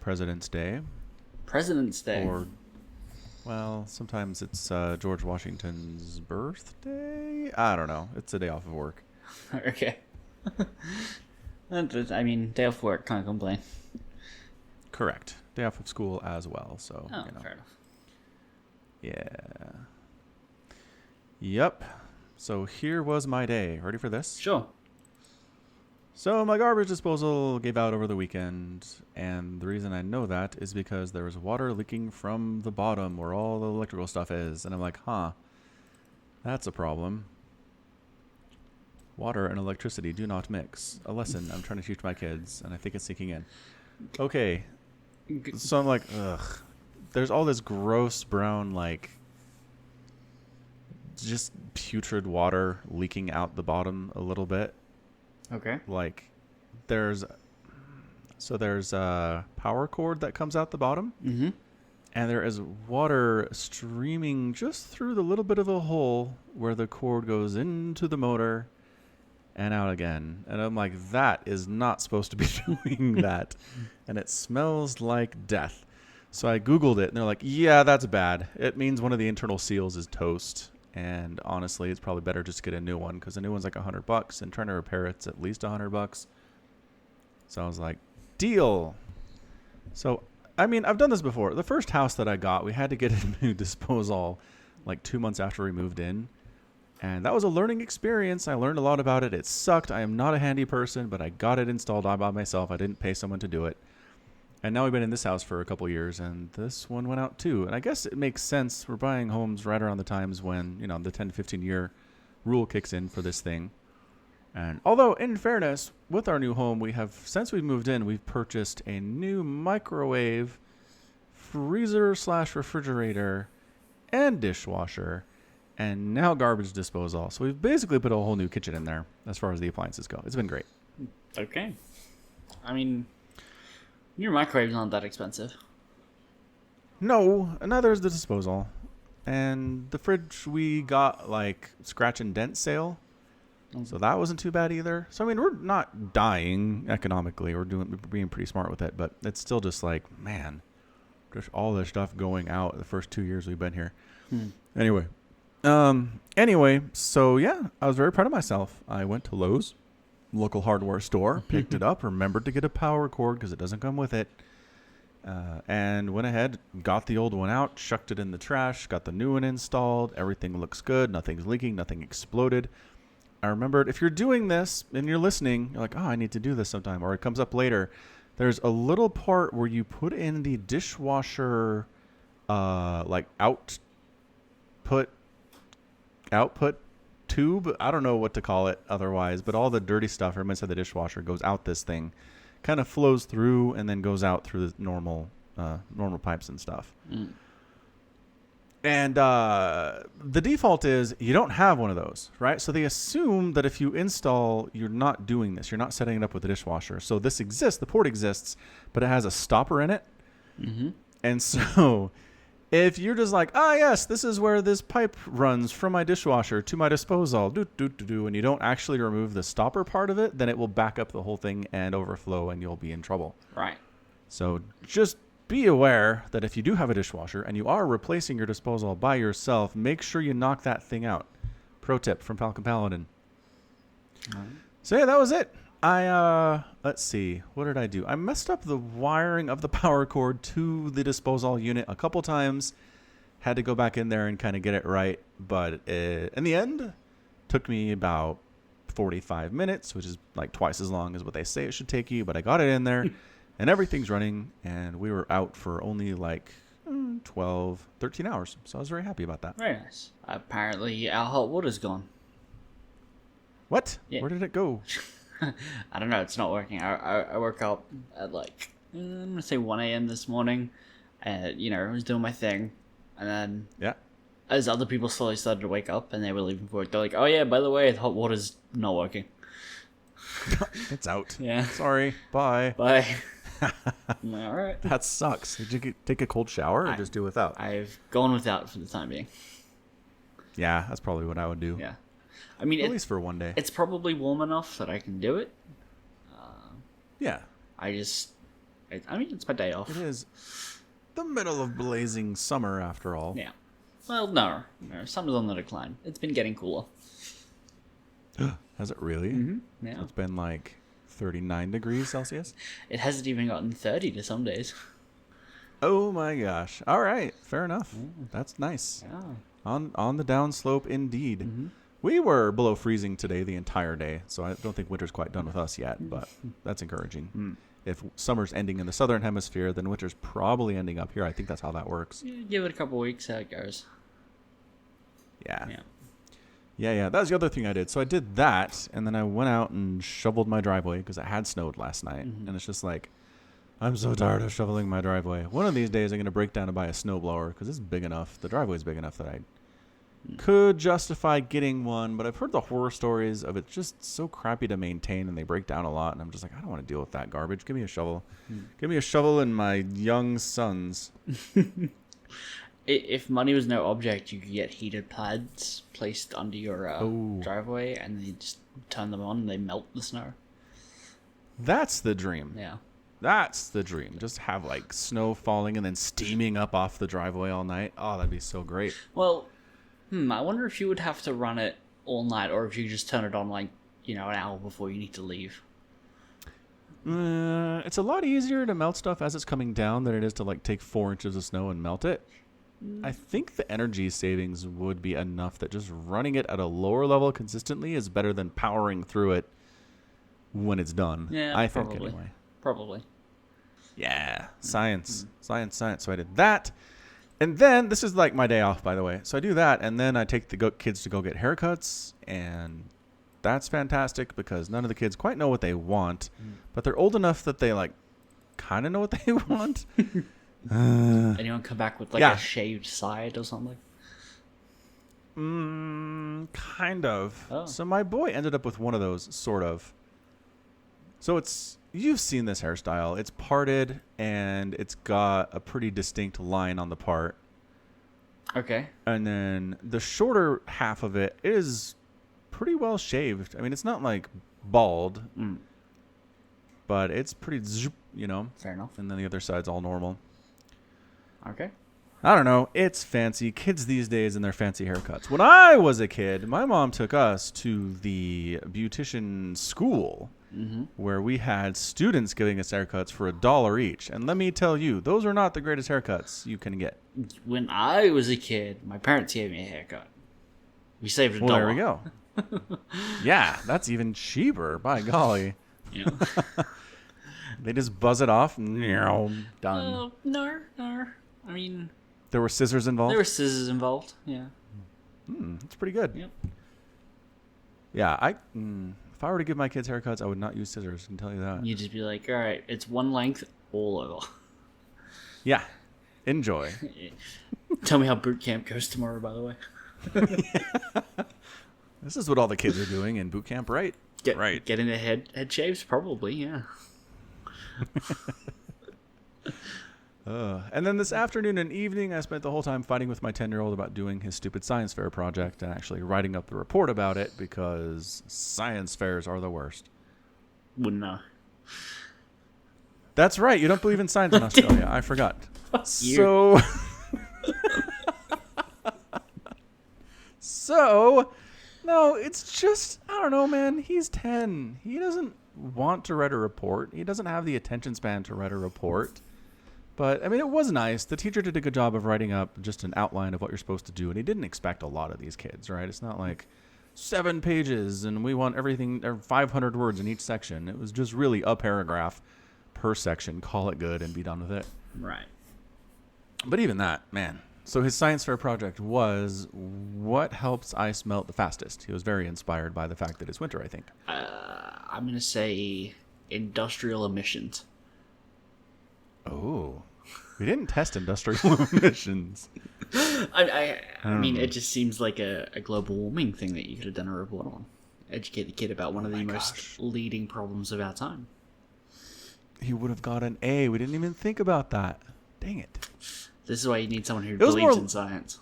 President's Day. President's Day. Or, well, sometimes it's George Washington's birthday. I don't know. It's a day off of work. Okay. I mean, day off work, can't complain. Correct. Day off of school as well. So, Oh, fair enough. Yeah. Yep. So here was my day. Ready for this? Sure. So my garbage disposal gave out over the weekend, and the reason I know that is because there was water leaking from the bottom where all the electrical stuff is, and I'm like, that's a problem. Water and electricity do not mix. A lesson I'm trying to teach my kids, and I think it's sinking in. Okay. So I'm like, ugh. There's all this gross brown, like, just putrid water leaking out the bottom a little bit. Okay. Like, there's a power cord that comes out the bottom. Mm-hmm. And there is water streaming just through the little bit of a hole where the cord goes into the motor and out again. And I'm like, that is not supposed to be doing that. And it smells like death. So I Googled it, and they're like, yeah, that's bad. It means one of the internal seals is toast. And honestly, it's probably better just to get a new one, because the new one's like $100, and trying to repair it's at least $100. So I was like, deal. So, I mean, I've done this before. The first house that I got, we had to get a new disposal like 2 months after we moved in. And that was a learning experience. I learned a lot about it. It sucked. I am not a handy person, but I got it installed all by myself. I didn't pay someone to do it. And now we've been in this house for a couple years, and this one went out too. And I guess it makes sense. We're buying homes right around the times when, the 10 to 15 year rule kicks in for this thing. And although, in fairness, with our new home, since we've moved in, we've purchased a new microwave, freezer/refrigerator, and dishwasher, and now garbage disposal. So we've basically put a whole new kitchen in there as far as the appliances go. It's been great. Okay. I mean, your microwave's not that expensive. No, neither is the disposal. And the fridge we got like scratch and dent sale. So that wasn't too bad either. So, I mean, we're not dying economically. We're being pretty smart with it. But it's still just like, man, just all this stuff going out the first 2 years we've been here. Anyway, so yeah, I was very proud of myself. I went to Lowe's, local hardware store, picked it up, remembered to get a power cord because it doesn't come with it, and went ahead, got the old one out, chucked it in the trash, got the new one installed. Everything looks good. Nothing's leaking. Nothing exploded. I remembered, if you're doing this and you're listening, you're like, I need to do this sometime, or it comes up later. There's a little part where you put in the dishwasher, like output tube. I don't know what to call it otherwise, but all the dirty stuff from inside the dishwasher goes out this thing, kind of flows through and then goes out through the normal pipes and stuff. And the default is you don't have one of those, right? So they assume that if you install, you're not doing this. You're not setting it up with the dishwasher. So this exists, the port exists, but it has a stopper in it. Mm-hmm. And so if you're just like, yes, this is where this pipe runs from my dishwasher to my disposal, and you don't actually remove the stopper part of it, then it will back up the whole thing and overflow, and you'll be in trouble. Right. So just be aware that if you do have a dishwasher and you are replacing your disposal by yourself, make sure you knock that thing out. Pro tip from Falcon Paladin. Right. So yeah, that was it. Let's see, what did I do? I messed up the wiring of the power cord to the disposal unit a couple times. Had to go back in there and kind of get it right. But in the end, took me about 45 minutes, which is like twice as long as what they say it should take you. But I got it in there and everything's running, and we were out for only like 12, 13 hours. So I was very happy about that. Very nice. Apparently our hot water's gone. What? Yeah. Where did it go? I don't know. It's not working. I woke up at like, I'm going to say 1 a.m. this morning. I was doing my thing. And then as other people slowly started to wake up and they were leaving for work, they're like, oh yeah, by the way, the hot water's not working. It's out. Yeah. Sorry. Bye. Bye. I'm like, all right. That sucks. Did you take a cold shower or just do without? I've gone without for the time being. Yeah, that's probably what I would do. Yeah. I mean, at least for one day. It's probably warm enough that I can do it. Yeah. I just It's my day off. It is the middle of blazing summer, after all. Yeah. Well, no. Summer's on the decline. It's been getting cooler. Has it really? Mm-hmm. Yeah. It's been like 39 degrees Celsius. It hasn't even gotten 30 to some days. Oh my gosh. All right. Fair enough. That's nice. Yeah. On the downslope indeed. Mm-hmm. We were below freezing today the entire day, so I don't think winter's quite done with us yet, but that's encouraging. If summer's ending in the southern hemisphere, then winter's probably ending up here. I think that's how that works. Give it a couple weeks, how it goes. Yeah. That was the other thing I did. So I did that, and then I went out and shoveled my driveway because it had snowed last night. And it's just like, I'm so tired of shoveling my driveway. One of these days I'm going to break down and buy a snowblower because it's big enough. The driveway's big enough that I could justify getting one, but I've heard the horror stories of it just so crappy to maintain and they break down a lot. And I'm just like, I don't want to deal with that garbage. Give me a shovel. Give me a shovel and my young sons. If money was no object, you could get heated pads placed under your driveway, and then you just turn them on and they melt the snow. That's the dream. Yeah. That's the dream. Just have like snow falling and then steaming up off the driveway all night. Oh, that'd be so great. Well, I wonder if you would have to run it all night, or if you just turn it on like, an hour before you need to leave. It's a lot easier to melt stuff as it's coming down than it is to like take 4 inches of snow and melt it. I think the energy savings would be enough that just running it at a lower level consistently is better than powering through it when it's done. Yeah, I think probably. anyway. Probably. Yeah, science. Science. So I did that. And then, this is like my day off, by the way. So I do that, and then I take the kids to go get haircuts, and that's fantastic because none of the kids quite know what they want, but they're old enough that they, like, kind of know what they want. Anyone come back with, like, a shaved side or something? Kind of. Oh. So my boy ended up with one of those, sort of. So you've seen this hairstyle. It's parted, and it's got a pretty distinct line on the part. Okay. And then the shorter half of it is pretty well shaved. I mean, it's not like bald, but it's pretty, Fair enough. And then the other side's all normal. Okay. I don't know. It's fancy. Kids these days and their fancy haircuts. When I was a kid, my mom took us to the beautician school where we had students giving us haircuts for $1 each. And let me tell you, those are not the greatest haircuts you can get. When I was a kid, my parents gave me a haircut. We saved $1. Well, there we go. Yeah, that's even cheaper. By golly. Yeah. They just buzz it off and done. No. I mean, there were scissors involved? There were scissors involved, yeah. That's pretty good. Yep. Yeah, if I were to give my kids haircuts, I would not use scissors, I can tell you that. You'd just be like, all right, it's one length all over. Yeah. Enjoy. Tell me how boot camp goes tomorrow, by the way. This is what all the kids are doing in boot camp, right? Right. Getting their head shaves, probably, yeah. And then this afternoon and evening, I spent the whole time fighting with my 10-year-old about doing his stupid science fair project and actually writing up the report about it because science fairs are the worst. Wouldn't know. That's right. You don't believe in science in Australia. I forgot. So, no, it's just, I don't know, man. He's 10. He doesn't want to write a report. He doesn't have the attention span to write a report. But, I mean, it was nice. The teacher did a good job of writing up just an outline of what you're supposed to do. And he didn't expect a lot of these kids, right? It's not like 7 pages and we want everything, or 500 words in each section. It was just really a paragraph per section. Call it good and be done with it. Right. But even that, man. So his science fair project was what helps ice melt the fastest. He was very inspired by the fact that it's winter, I think. I'm going to say industrial emissions. Oh, we didn't test industrial emissions. I mean, it just seems like a global warming thing that you could have done a report on. Educate the kid about one of the most leading problems of our time. He would have got an A. We didn't even think about that. Dang it. This is why you need someone who believes in science.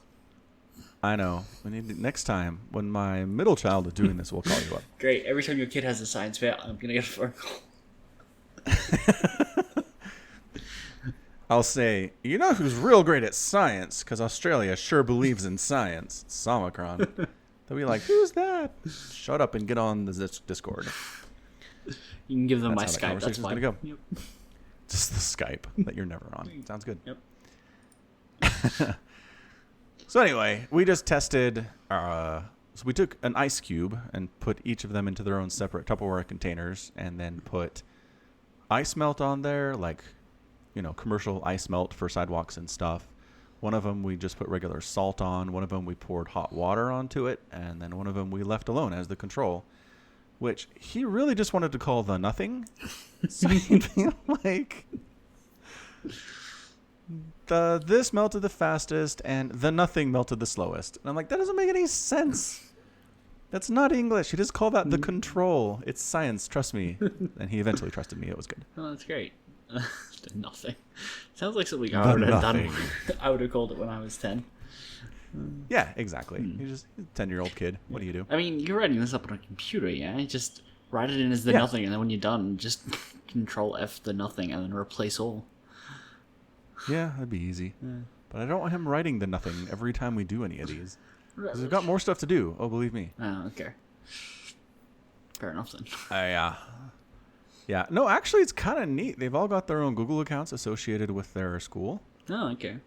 I know. We need next time when my middle child is doing this, we'll call you up. Great. Every time your kid has a science fair, I'm going to get a phone call. I'll say, you know who's real great at science? Because Australia sure believes in science. It's Omicron. They'll be like, who's that? Shut up and get on the Discord. You can give them That's my how that Skype. That's conversation's fine. gonna go. Yep. Just the Skype that you're never on. Sounds good. Yep. So anyway, we just tested. So we took an ice cube and put each of them into their own separate Tupperware containers, and then put ice melt on there, like, you know, commercial ice melt for sidewalks and stuff. One of them we just put regular salt on. One of them we poured hot water onto it, and then one of them we left alone as the control, which he really just wanted to call the nothing. So he'd be like, this melted the fastest and the nothing melted the slowest. And I'm like, that doesn't make any sense. That's not English. You just call that the control. It's science. Trust me. And he eventually trusted me. It was good. Oh, that's great. Nothing. Sounds like something I would have done. I would have called it when I was 10. Yeah, exactly. He's a 10-year-old kid. What do you do? I mean, you're writing this up on a computer, yeah? You just write it in as the nothing, and then when you're done, just Control F the nothing, and then replace all. Yeah, that'd be easy. Yeah. But I don't want him writing the nothing every time we do any of these. Because we've got more stuff to do. Oh, believe me. Oh, okay. Fair enough, then. Yeah. No, actually, it's kind of neat. They've all got their own Google accounts associated with their school. Oh, okay.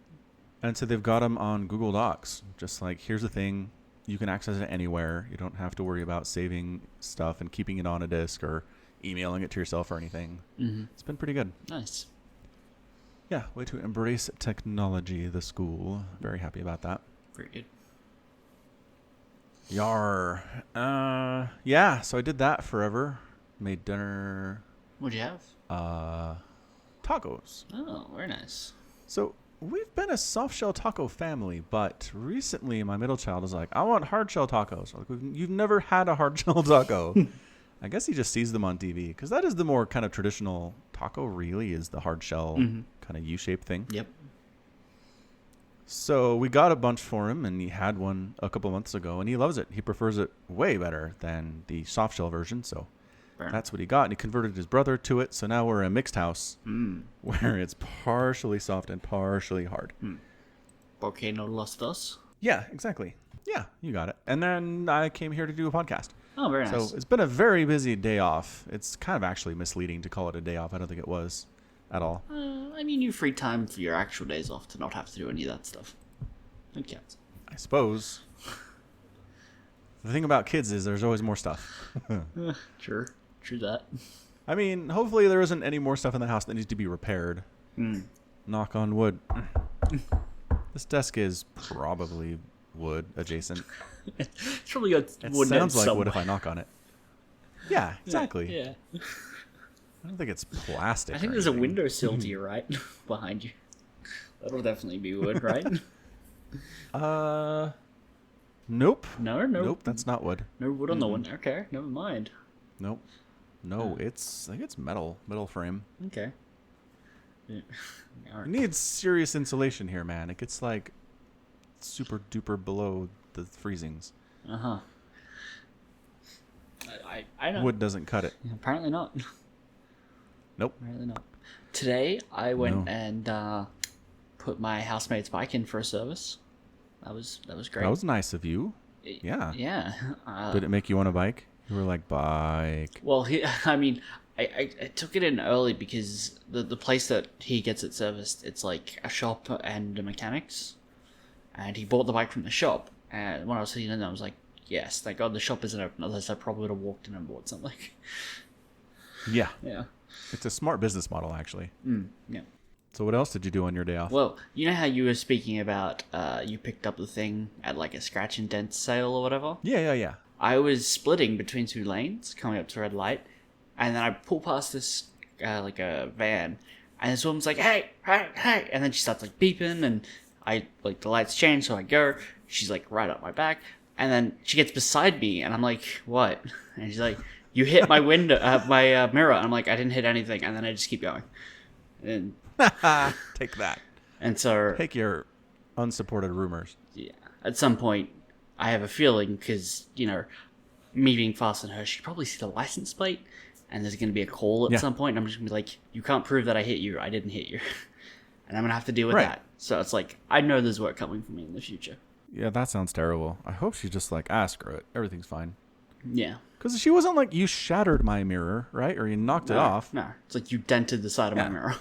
And so they've got them on Google Docs. Just like, here's the thing. You can access it anywhere. You don't have to worry about saving stuff and keeping it on a disk or emailing it to yourself or anything. Mm-hmm. It's been pretty good. Nice. Yeah, way to embrace technology, the school. Very happy about that. Very good. Yar. Yeah, so I did that forever. Made dinner. What'd you have? Tacos. Oh, very nice. So we've been a soft shell taco family, but recently my middle child is like, I want hard shell tacos. Like, you've never had a hard shell taco. I guess he just sees them on TV, because that is the more kind of traditional taco, really, is the hard shell kind of U-shaped thing. Yep. So we got a bunch for him, and he had one a couple months ago, and he loves it. He prefers it way better than the soft shell version, so that's what he got. And he converted his brother to it, so now we're a mixed house where it's partially soft and partially hard. Porque no los dos? Yeah, exactly. Yeah, you got it. And then I came here to do a podcast. Oh, very nice. So it's been a very busy day off. It's kind of actually misleading to call it a day off. I don't think it was at all. I mean, you free time for your actual days off to not have to do any of that stuff. It counts. I suppose. The thing about kids is there's always more stuff. True that. I mean, hopefully there isn't any more stuff in the house that needs to be repaired. Knock on wood. This desk is probably wood adjacent. It's probably got wood. It sounds like wood if I knock on it. Yeah, exactly. Yeah. I don't think it's plastic. I think there's a windowsill to your right behind you. That'll definitely be wood, right? Nope. No. Nope, that's not wood. No wood on the window. Okay, never mind. Nope. No, I think it's metal frame. Okay. Yeah. It needs serious insulation here, man. It gets like super duper below the freezings. I know. Wood doesn't cut it. Apparently not. Nope. Apparently not. Today I went and put my housemate's bike in for a service. That was great. That was nice of you. Yeah. Yeah. Did it make you want a bike? You were like, bike. Well, I took it in early because the place that he gets it serviced, it's like a shop and a mechanics. And he bought the bike from the shop. And when I was sitting in there, I was like, yes, thank God the shop isn't open. Otherwise, I probably would have walked in and bought something. Yeah. Yeah. It's a smart business model, actually. Yeah. So what else did you do on your day off? Well, you know how you were speaking about you picked up the thing at like a scratch and dent sale or whatever? Yeah. I was splitting between two lanes, coming up to red light, and then I pull past this like a van, and this woman's like, hey, and then she starts like beeping, and I like the lights change, so I go. She's like right up my back, and then she gets beside me, and I'm like, what? And she's like, you hit my window, my mirror. And I'm like, I didn't hit anything, and then I just keep going. And take that. And so take your unsupported rumors. Yeah, at some point, I have a feeling because me being faster than her, she'd probably see the license plate, and there's going to be a call at some point, and I'm just going to be like, you can't prove that I hit you. I didn't hit you. and I'm gonna have to deal with Right. that. So it's like I know there's work coming for me in the future. Yeah, that sounds terrible. I hope she just like, screw it. Everything's fine. Yeah. Because she wasn't like, you shattered my mirror, right? Or you knocked it off. No, it's like you dented the side of my mirror.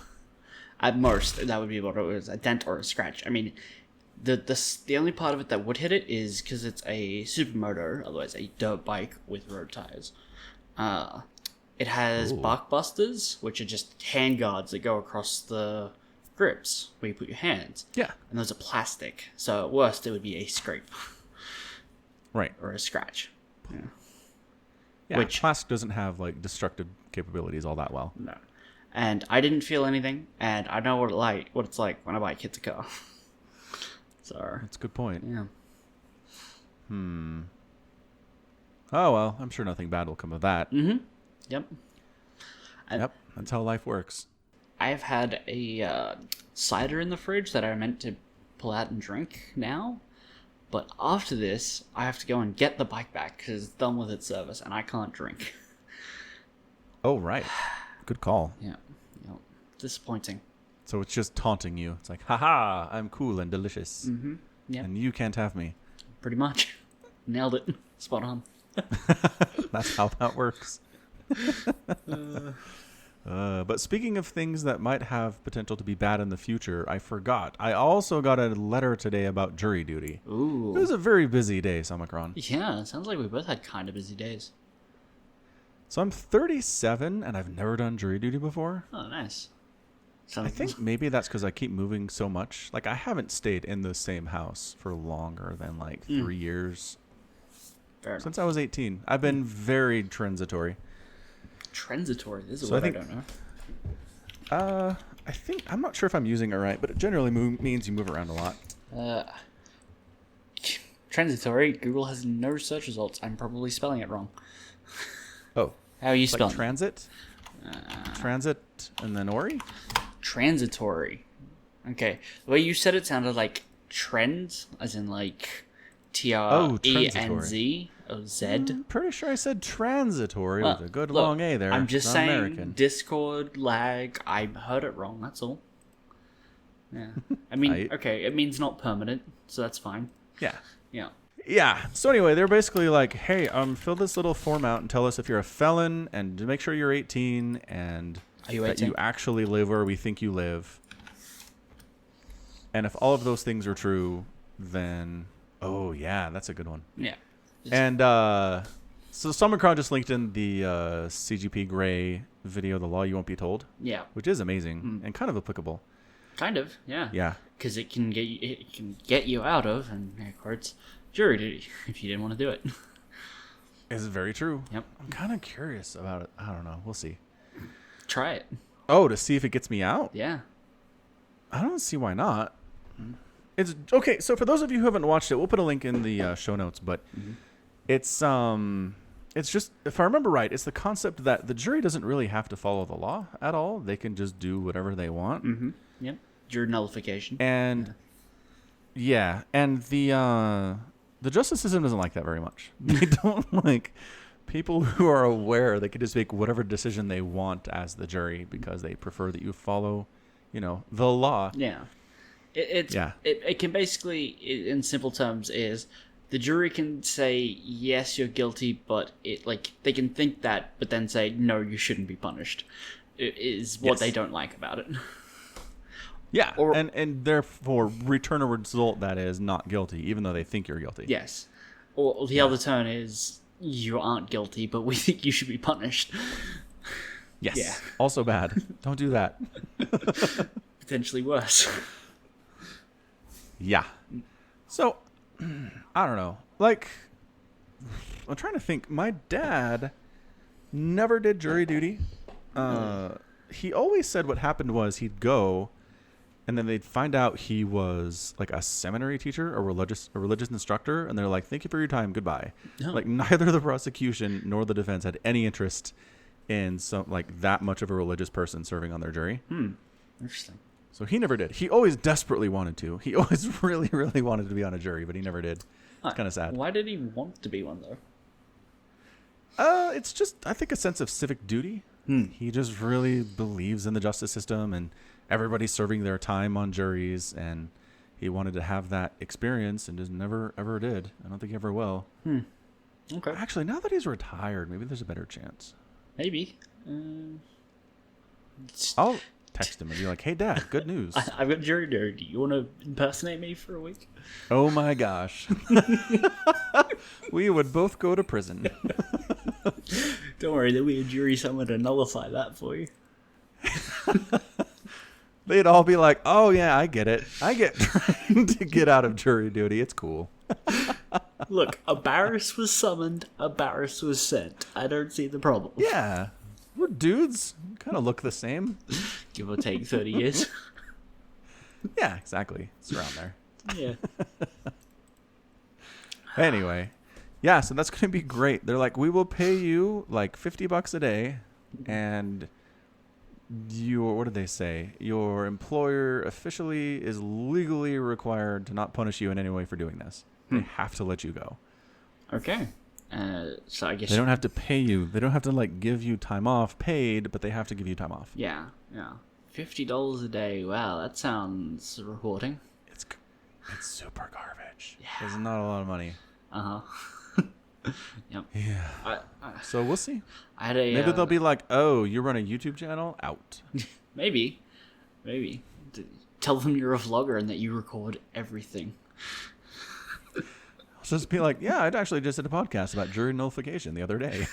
At most, that would be what it was, a dent or a scratch. I mean, the only part of it that would hit it is because it's a supermoto, otherwise a dirt bike with road tires. It has bark busters, which are just hand guards that go across the grips where you put your hands. Yeah. And those are plastic, so at worst it would be a scrape. Right. Or a scratch. Yeah. Yeah, plastic doesn't have like destructive capabilities all that well. No. And I didn't feel anything, and I know what it's like when a bike hits a car. So that's a good point. Yeah. Oh well, I'm sure nothing bad will come of that. Mm-hmm. Yep. Yep, that's how life works. I've had a cider in the fridge that I meant to pull out and drink now, but after this, I have to go and get the bike back because it's done with its service, and I can't drink. Oh right, good call. Yeah. Disappointing. So it's just taunting you. It's like, haha, I'm cool and delicious. Mm-hmm. Yeah. And you can't have me. Pretty much. Nailed it. Spot on. That's how that works. But speaking of things that might have potential to be bad in the future, I forgot. I also got a letter today about jury duty. Ooh. It was a very busy day, Samacron. Yeah, sounds like we both had kind of busy days. So I'm 37, and I've never done jury duty before. Oh, nice. I think maybe that's because I keep moving so much. Like, I haven't stayed in the same house for longer than, 3 years. Fair enough. Since I was 18. I've been very transitory. Transitory? This is So what I I think- don't know. I'm not sure if I'm using it right, but it generally means you move around a lot. Transitory? Google has no search results. I'm probably spelling it wrong. Oh. How are you Like spelling it? transit? Transit and then Ori? Transitory. Okay. The way you said it sounded like trend, as in like T-R-E-N-Z. Oh, Z. Pretty sure I said transitory with a good look, long A there. I'm just Not saying American. Discord lag. I heard it wrong. That's all. Yeah. I mean, okay, it means not permanent, so that's fine. Yeah. Yeah. Yeah. So anyway, they're basically like, hey, fill this little form out and tell us if you're a felon and to make sure you're 18 and Are you that 18? you actually live where we think you live. And if all of those things are true, then yeah, that's a good one. Yeah. And so Summercron just linked in the CGP Grey video, The Law You Won't Be Told. Yeah. Which is amazing and kind of applicable. Kind of, yeah. Yeah. Because it can get you out of, and air quotes, jury duty if you didn't want to do it. It's very true. Yep. I'm kind of curious about it. I don't know. We'll see. Try it. Oh, to see if it gets me out? Yeah. I don't see why not. It's okay. So for those of you who haven't watched it, we'll put a link in the show notes. But it's just, if I remember right, it's the concept that the jury doesn't really have to follow the law at all. They can just do whatever they want. Mm-hmm. Yep. Jury nullification. And and the justice system doesn't like that very much. They don't like people who are aware they can just make whatever decision they want as the jury because they prefer that you follow, the law. Yeah. It can basically, in simple terms, is the jury can say, yes, you're guilty, but they can think that, but then say, no, you shouldn't be punished, is what they don't like about it. Yeah, and therefore return a result that is not guilty, even though they think you're guilty. Yes. Or the other turn is, you aren't guilty, but we think you should be punished. Yes. Yeah. Also bad. Don't do that. Potentially worse. Yeah. So, I don't know. I'm trying to think. My dad never did jury duty. He always said what happened was he'd go, and then they'd find out he was like a seminary teacher, a religious instructor, and they're like, "Thank you for your time. Goodbye." No. Like neither the prosecution nor the defense had any interest in that much of a religious person serving on their jury. Interesting. So he never did. He always desperately wanted to. He always really, really wanted to be on a jury, but he never did. It's kind of sad. Why did he want to be one, though? It's just, I think, a sense of civic duty. He just really believes in the justice system, and everybody's serving their time on juries, and he wanted to have that experience and just never ever did. I don't think he ever will. Okay. Actually, now that he's retired, maybe there's a better chance. Maybe. I'll text him and be like, "Hey, Dad, good news. I've got jury duty. You want to impersonate me for a week?" Oh my gosh. We would both go to prison. Don't worry, there'll be a jury somewhere to nullify that for you. They'd all be like, "Oh yeah, I get it. I get trying to get out of jury duty. It's cool." Look, a barris was summoned, a barris was sent. I don't see the problem. Yeah. We're dudes. Kind of look the same. Give or take 30 years. Yeah, exactly. It's around there. Yeah. Anyway, yeah, so that's going to be great. They're like, we will pay you like $50 a day, and what did they say? Your employer officially is legally required to not punish you in any way for doing this. They have to let you go. Okay. So I guess they don't have to pay you. They don't have to like give you time off paid, but they have to give you time off. Yeah. $50 a day. Wow, that sounds rewarding. It's super garbage. Yeah. It's not a lot of money. Yep. Yeah. So we'll see. Maybe they'll be like, "Oh, you run a YouTube channel? Out." Maybe. Tell them you're a vlogger and that you record everything. Just be like, yeah, I actually just did a podcast about jury nullification the other day.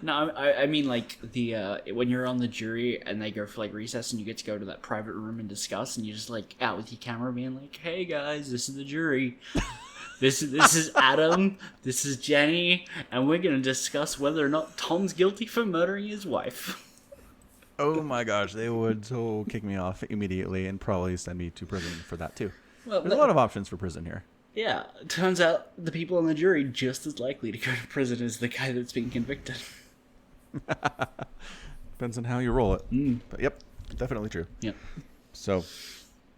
No, I mean like the when you're on the jury and they go for like recess and you get to go to that private room and discuss, and you just like out with your camera being like, "Hey guys, this is the jury. This is Adam. This is Jenny, and we're gonna discuss whether or not Tom's guilty for murdering his wife." Oh my gosh, they would so kick me off immediately and probably send me to prison for that too. Well, there's a lot of options for prison here. Yeah, turns out the people on the jury just as likely to go to prison as the guy that's being convicted. Depends on how you roll it. But yep, definitely true. Yep. So,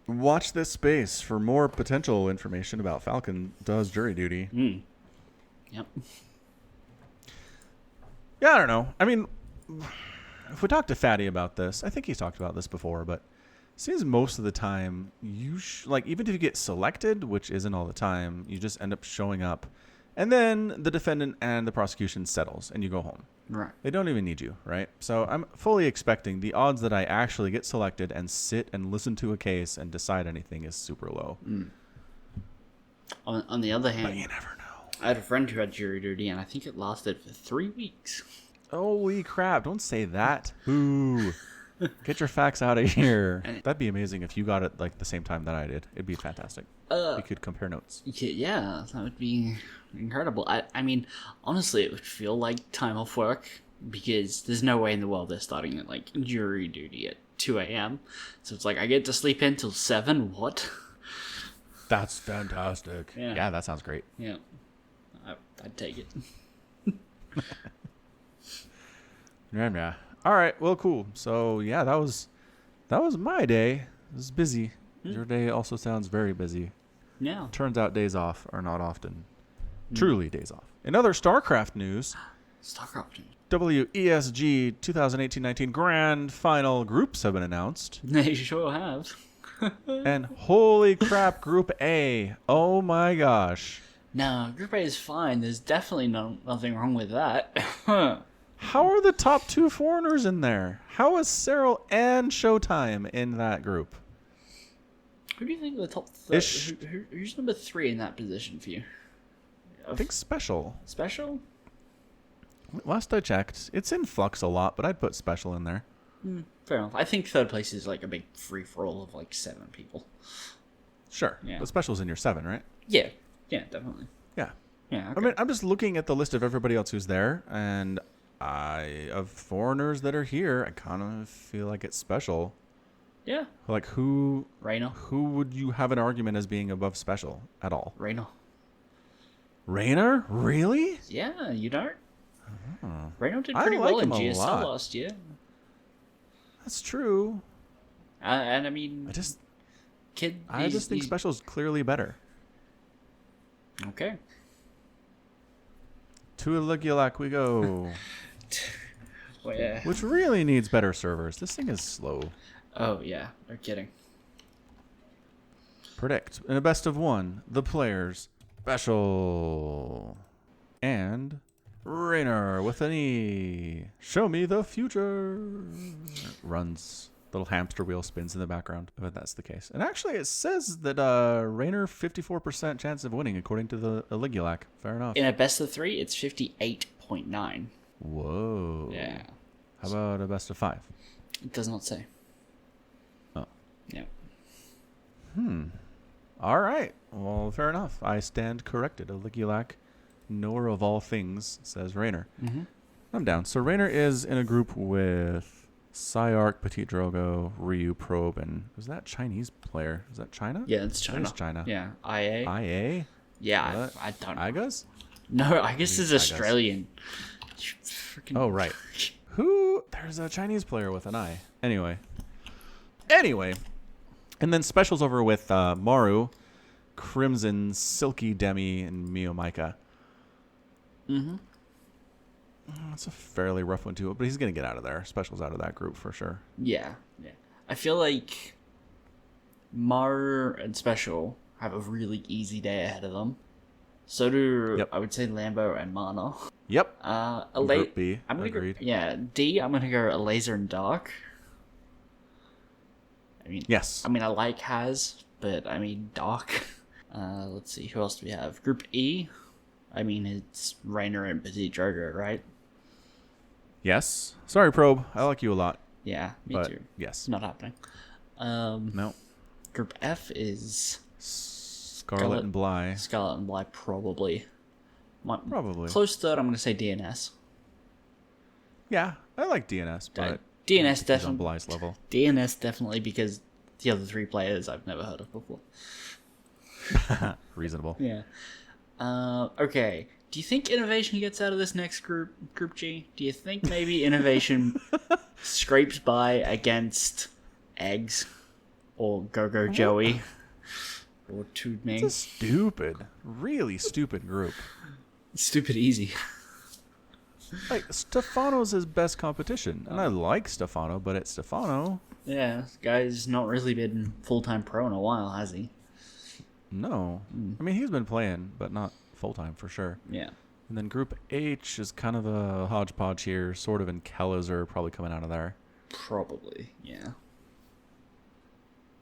watch this space for more potential information about Falcon does jury duty. Yep. Yeah, I don't know. I mean, if we talk to Fatty about this, I think he's talked about this before, but it seems most of the time, like even if you get selected, which isn't all the time, you just end up showing up, and then the defendant and the prosecution settles, and you go home. Right. They don't even need you, right? So I'm fully expecting the odds that I actually get selected and sit and listen to a case and decide anything is super low. On the other hand, but you never know. I had a friend who had jury duty, and I think it lasted for 3 weeks. Holy crap! Don't say that. Ooh. Get your facts out of here. That'd be amazing if you got it like the same time that I did. It'd be fantastic. We could compare notes. Yeah, that would be incredible. I mean, honestly, it would feel like time off work, because there's no way in the world they're starting at like jury duty at 2 a.m. So it's like I get to sleep in till 7. What? That's fantastic. Yeah, that sounds great. Yeah, I'd take it. Yeah. All right. Well, cool. So yeah, that was my day. It was busy. Your day also sounds very busy. Yeah. Turns out days off are not often truly days off. In other StarCraft news, WESG 2018-19 Grand Final groups have been announced. They sure have. And holy crap, Group A. Oh my gosh. No, Group A is fine. There's definitely nothing wrong with that. How are the top 2 foreigners in there? How is Cyril and Showtime in that group? Who do you think the top 3? Who's number 3 in that position for you? I think Special. Special? Last I checked, it's in flux a lot, but I'd put Special in there. Fair enough. I think 3rd place is like a big free-for-all of like 7 people. Sure. Yeah. But Special's in your 7, right? Yeah. Yeah, definitely. Yeah. Yeah. Okay. I mean, I'm just looking at the list of everybody else who's there, and of foreigners that are here, I kind of feel like it's Special. Yeah. Like who? Reyno. Who would you have an argument as being above Special at all? Reyno. Rayner? Really? Yeah, you don't? Oh. Reyno did pretty well in GSL lot. last year. That's true. And I mean, I just think Special's clearly better. Okay. To Ligulac we go. Well, yeah. Which really needs better servers. This thing is slow. Oh, yeah. No kidding. Predict. In a best of one, the players special. And Rainer with an E. Show me the future. Runs. Little hamster wheel spins in the background. I bet that's the case. And actually, it says that Rainer 54% chance of winning according to the Aligulac. Fair enough. In a best of 3, it's 58.9. Whoa. Yeah. How about a best of 5? It does not say. Oh. Yeah. All right. Well, fair enough. I stand corrected. Aligulac, knower of all things, says Rainer. Mm-hmm. I'm down. So Rainer is in a group with Psyark, Petit Drogo, Ryu, Probe, and was that Chinese player? Is that China? Yeah, it's China. That is China. Yeah. IA. IA? Yeah, I don't know. Igas? No, I guess it's Australian. Oh, right. There's a Chinese player with an I. Anyway. And then specials over with Maru, Crimson, Silky Demi, and Mio Micah. Mm-hmm. It's a fairly rough one, too, but he's going to get out of there. Specials out of that group for sure. Yeah. I feel like Maru and Special have a really easy day ahead of them. So do, I would say, Lambo and Mana. Yep. Group B. I'm gonna Agreed. D, I'm going to go a Laser and Dark. Yes. I like Has, but Dark. Let's see, who else do we have? Group E. It's Rainer and Petit Drogo, right? Yes. Sorry, Probe. I like you a lot. Yeah, me but too. Yes. Not happening. No. Group F is Scarlet and Bly. Scarlet and Bly, probably. Probably. Close third, I'm going to say DNS. Yeah, I like DNS, but DNS definitely on Bly's level. DNS definitely because the other 3 players I've never heard of before. Reasonable. Yeah. Okay. Do you think Innovation gets out of this next group, Group G? Do you think maybe Innovation scrapes by against Eggs or Go-Go Joey or Tood It's a really stupid group. Stupid easy. Like, Stefano's his best competition, and I like Stefano, but it's Stefano. Yeah, this guy's not really been full-time pro in a while, has he? No. He's been playing, but not full-time for sure. Yeah. And then Group H is kind of a hodgepodge here, sort of, and Kellizer probably coming out of there. Probably, yeah.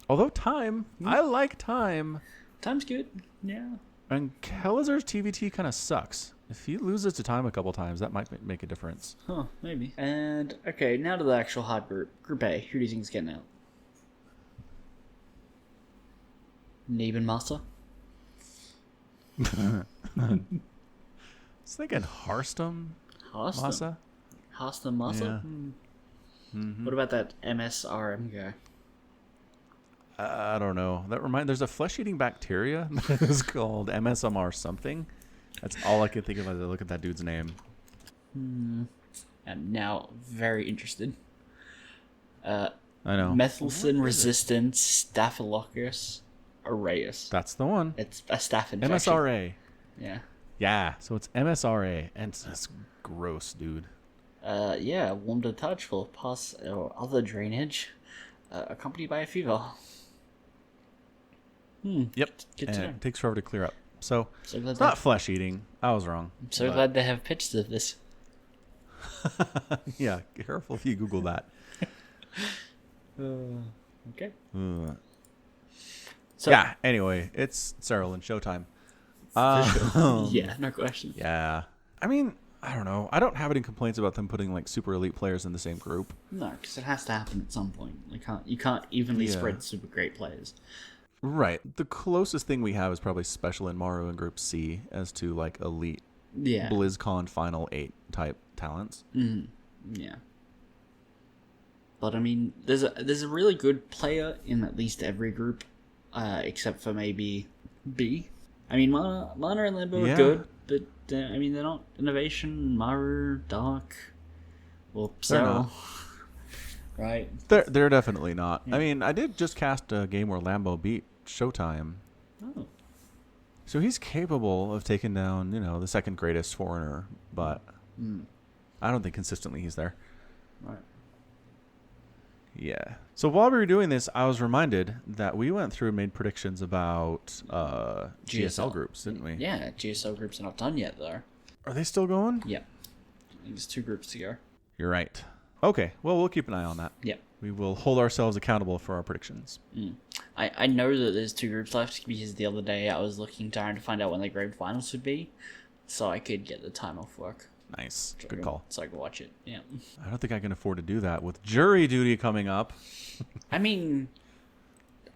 Although Time, I like Time. Time's good, yeah. And Kellizer's TVT kind of sucks. If he loses to Time a couple times, that might make a difference. Huh, maybe. And, okay, now to the actual hard group. Group A, who do you think is getting out? Nebenmaster? I was thinking Harstum Masa. Harstum Masa? Yeah. Mm-hmm. What about that MSRM guy? I don't know. There's a flesh-eating bacteria that is called MSMR something. That's all I can think of as I look at that dude's name. I'm now very interested. I know. Methicillin resistant Staphylococcus aureus. That's the one. It's a staph infection. MSRA. Yeah. Yeah, so it's MSRA, and it's gross, dude. Yeah, warm to touch, full of pus or other drainage, accompanied by a fever. Yep. Good and to know. it takes forever to clear up. So glad it's not flesh eating. I was wrong. I'm so glad they have pictures of this. Yeah, careful if you Google that. Okay. So yeah. Anyway, it's Cyril and Showtime. Yeah, no question. Yeah. I don't know. I don't have any complaints about them putting like super elite players in the same group. No, because it has to happen at some point. You can't evenly spread super great players. Right. The closest thing we have is probably Special and Maru in Group C as to like elite BlizzCon Final 8 type talents. Yeah. But there's a really good player in at least every group, except for maybe B. Mana and Limbo are good, but they're not Innovation, Maru, Dark, or Cell. Right? They're definitely not. Yeah. I did just cast a game where Lambo beat Showtime. Oh. So he's capable of taking down, the second greatest foreigner, but I don't think consistently he's there. Right. Yeah. So while we were doing this, I was reminded that we went through and made predictions about GSL groups, didn't we? Yeah, GSL groups are not done yet, though. Are they still going? Yep. I think there's 2 groups to go. You're right. Okay, well, we'll keep an eye on that. Yep. We will hold ourselves accountable for our predictions. I know that there's 2 groups left because the other day I was trying to find out when the grand finals would be, so I could get the time off work. Nice. Good call. So I could watch it, yeah. I don't think I can afford to do that with jury duty coming up. I mean,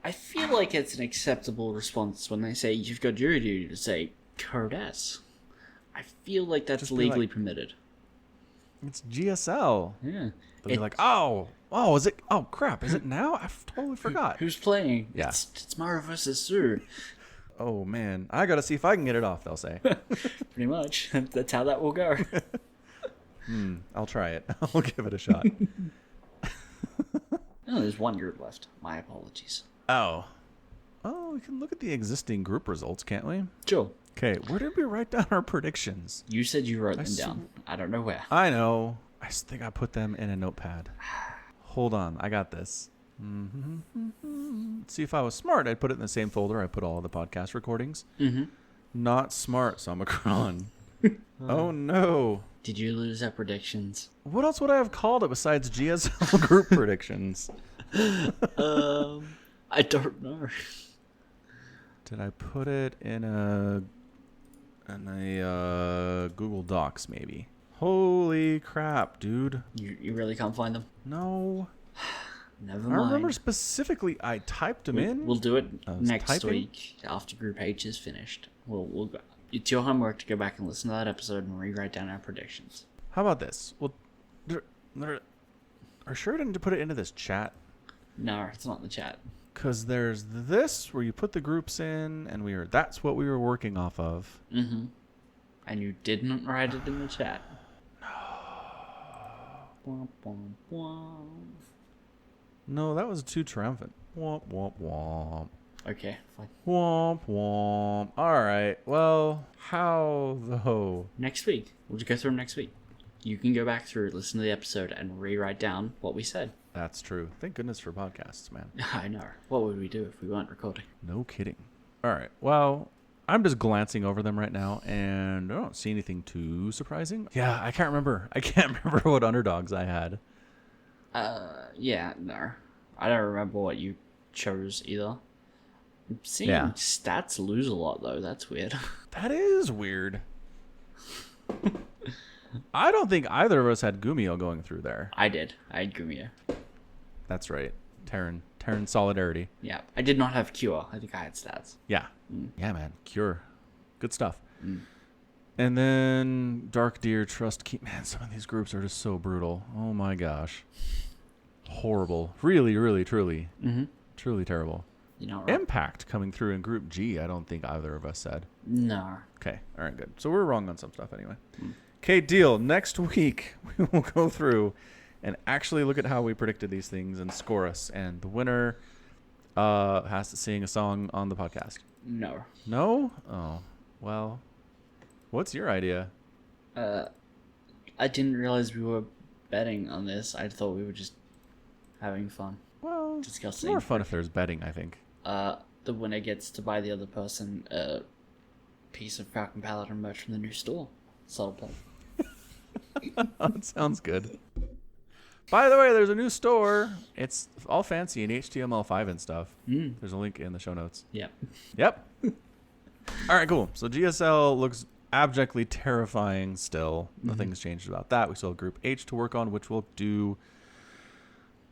I feel like it's an acceptable response when they say you've got jury duty to say, Curtis. I feel like that's legally permitted. It's GSL. Yeah. They'll be like, oh, is it? Oh, crap. Is it now? I totally forgot. Who's playing? Yeah. It's Mara versus Sue. Oh, man. I got to see if I can get it off, they'll say. Pretty much. That's how that will go. I'll try it. I'll give it a shot. Oh, there's 1 group left. My apologies. Oh, we can look at the existing group results, can't we? Sure. Okay, where did we write down our predictions? You said you wrote them down. I don't know where. I know. I think I put them in a notepad. Hold on. I got this. Let's see, if I was smart, I'd put it in the same folder I put all of the podcast recordings. Not smart, Somicron. Oh, no. Did you lose our predictions? What else would I have called it besides GSL group predictions? I don't know. Did I put it in a Google Docs, maybe? Holy crap, dude. You really can't find them? No. Never mind. I remember specifically I typed them in. We'll do it next week after Group H is finished. We'll go. It's your homework to go back and listen to that episode and rewrite down our predictions. How about this? Well, are sure didn't put it into this chat? No, it's not in the chat. Because there's this where you put the groups in, and that's what we were working off of. And you didn't write it in the chat. No, that was too triumphant. Womp womp womp. Okay, fine. Womp womp. All right. Well, how though? Next week. We'll just go through them next week. You can go back through, listen to the episode, and rewrite down what we said. That's true. Thank goodness for podcasts, man. I know. What would we do if we weren't recording? No kidding. All right. Well, I'm just glancing over them right now, and I don't see anything too surprising. Yeah, I can't remember. What underdogs I had. Yeah, no. I don't remember what you chose either. I'm seeing stats lose a lot, though. That's weird. That is weird. I don't think either of us had Gumio going through there. I did. I had Gumio. That's right. Terran solidarity. Yeah. I did not have Cure. I think I had stats. Yeah. Yeah, man. Cure. Good stuff. And then Dark Deer, Trust Key. Man, some of these groups are just so brutal. Oh, my gosh. Horrible. Really, really, truly. Truly terrible. You know, Impact coming through in Group G, I don't think either of us said. No. Okay. All right, good. So we're wrong on some stuff anyway. Okay, deal. Next week, we will go through and actually look at how we predicted these things and score us. And the winner has to sing a song on the podcast. No. No? Oh, well, what's your idea? I didn't realize we were betting on this. I thought we were just having fun. Well, discussing. It's more fun if there's betting, I think. The winner gets to buy the other person a piece of Falcon Paladin merch from the new store. Solid plan. That sounds good. By the way, there's a new store. It's all fancy in HTML5 and stuff. There's a link in the show notes. Yep. All right, cool. So GSL looks abjectly terrifying still. Nothing's changed about that. We still have Group H to work on, which we'll do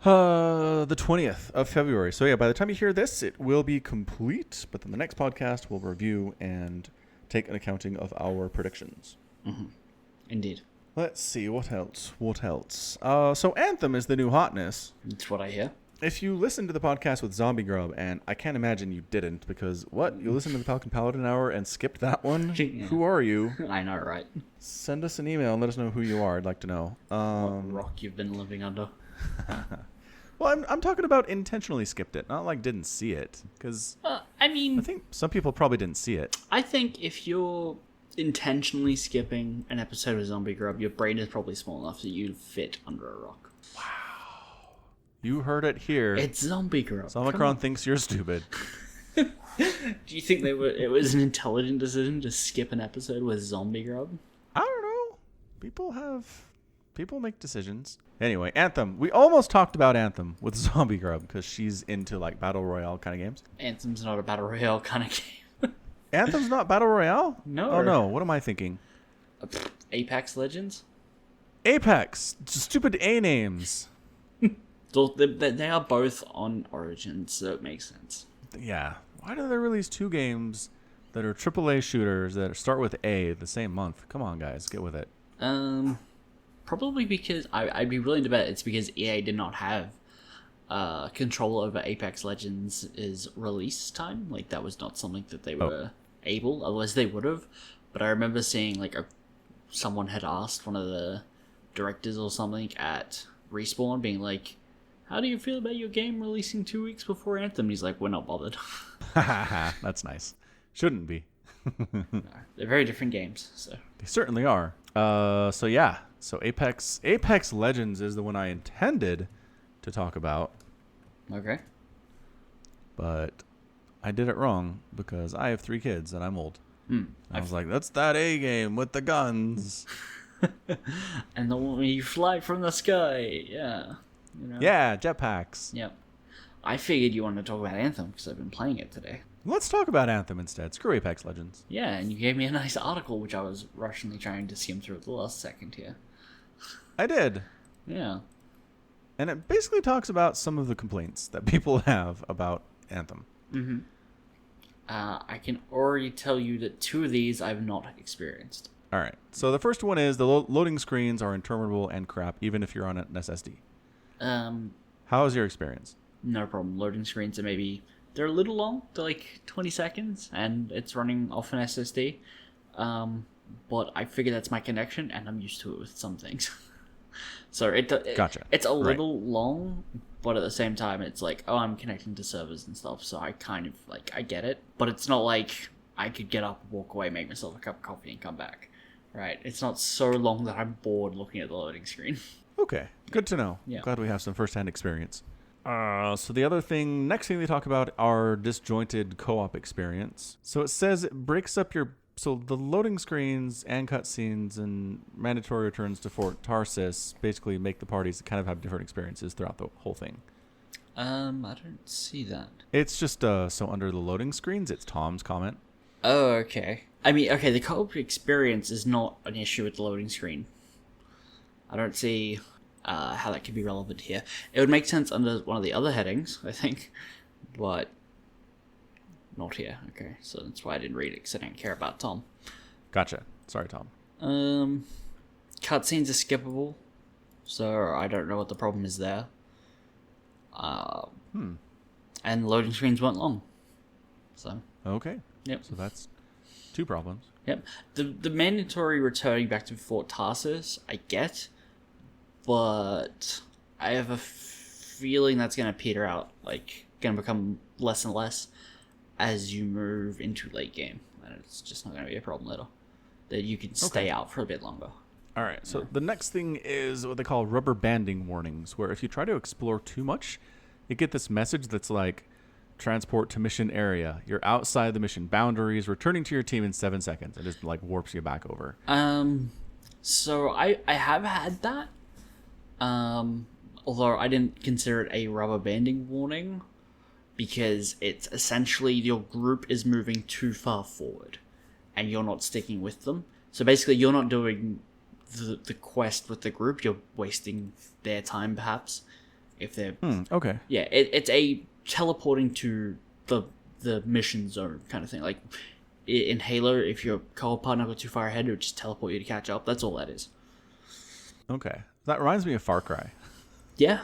the 20th of February. So yeah, by the time you hear this, it will be complete. But then the next podcast we'll review and take an accounting of our predictions. Indeed. Let's see, what else? So Anthem is the new hotness. That's what I hear. If you listened to the podcast with Zombie Grub, and I can't imagine you didn't, because what? You listened to the Falcon Paladin Hour and skipped that one? Yeah. Who are you? I know, right? Send us an email and let us know who you are. I'd like to know. What rock you've been living under. Well, I'm talking about intentionally skipped it, not like didn't see it, because I think some people probably didn't see it. I think if you're intentionally skipping an episode of Zombie Grub, your brain is probably small enough that you'd fit under a rock. Wow. You heard it here. It's Zombie Grub. Omicron thinks you're stupid. Do you think it was an intelligent decision to skip an episode with Zombie Grub? I don't know. People make decisions. Anyway, Anthem. We almost talked about Anthem with Zombie Grub because she's into like battle royale kind of games. Anthem's not a battle royale kind of game. Anthem's not battle royale? No. Oh no, what am I thinking? Apex Legends? Apex. Stupid A names. They are both on Origins, so it makes sense. Yeah. Why do they release two games that are AAA shooters that start with A the same month? Come on, guys, get with it. Probably because I'd be willing to bet it's because EA did not have control over Apex Legends' release time. Like that was not something that they were able. Otherwise, they would have. But I remember seeing like someone had asked one of the directors or something at Respawn, being like, "How do you feel about your game releasing 2 weeks before Anthem?" He's like, "We're not bothered." That's nice. Shouldn't be. No, they're very different games, so they certainly are. So yeah. So Apex Legends is the one I intended to talk about. Okay. But I did it wrong because I have 3 kids and I'm old. I was like, that's that A game with the guns. And the one where you fly from the sky. Yeah. You know? Yeah, jetpacks. Yep. I figured you wanted to talk about Anthem because I've been playing it today. Let's talk about Anthem instead. Screw Apex Legends. Yeah, and you gave me a nice article, which I was rushingly trying to skim through at the last second here. I did. Yeah. And it basically talks about some of the complaints that people have about Anthem. Mm-hmm. I can already tell you that 2 of these I've not experienced. All right. So the first one is the loading screens are interminable and crap, even if you're on an SSD. How was your experience? No problem. Loading screens are they're a little long. They're like 20 seconds, and it's running off an SSD. But I figure that's my connection, and I'm used to it with some things. So Gotcha. It's a little long, but at the same time, it's like, oh, I'm connecting to servers and stuff, so I kind of, like, I get it. But it's not like I could get up, walk away, make myself a cup of coffee, and come back. Right? It's not so long that I'm bored looking at the loading screen. Okay. Good to know. Yeah. Glad we have some first-hand experience. So the next thing they talk about are disjointed co-op experience. So it says it breaks up so the loading screens and cutscenes and mandatory returns to Fort Tarsis basically make the parties kind of have different experiences throughout the whole thing. I don't see that. It's just, so under the loading screens, it's Tom's comment. Oh, okay. I mean, okay, the co-op experience is not an issue with the loading screen. I don't see how that could be relevant here. It would make sense under one of the other headings, I think, but not here. Okay, so that's why I didn't read it, because I didn't care about Tom. Gotcha. Sorry, Tom. Cutscenes are skippable, so I don't know what the problem is there. And loading screens weren't long. So. Okay. Yep. So that's 2 problems. Yep. The mandatory returning back to Fort Tarsis, I get, but I have a feeling that's going to peter out, like, going to become less and less as you move into late game. And it's just not going to be a problem later. That you can stay out for a bit longer. All right. So the next thing is what they call rubber banding warnings, where if you try to explore too much, you get this message that's like, transport to mission area. You're outside the mission boundaries, returning to your team in 7 seconds. It just like warps you back over. So I have had that. Although I didn't consider it a rubber banding warning, because it's essentially your group is moving too far forward and you're not sticking with them. So basically you're not doing the quest with the group, you're wasting their time perhaps. If they're okay. Yeah, it's a teleporting to the mission zone kind of thing. Like in Halo, if your co-op partner got too far ahead, it would just teleport you to catch up. That's all that is. Okay. That reminds me of Far Cry. Yeah.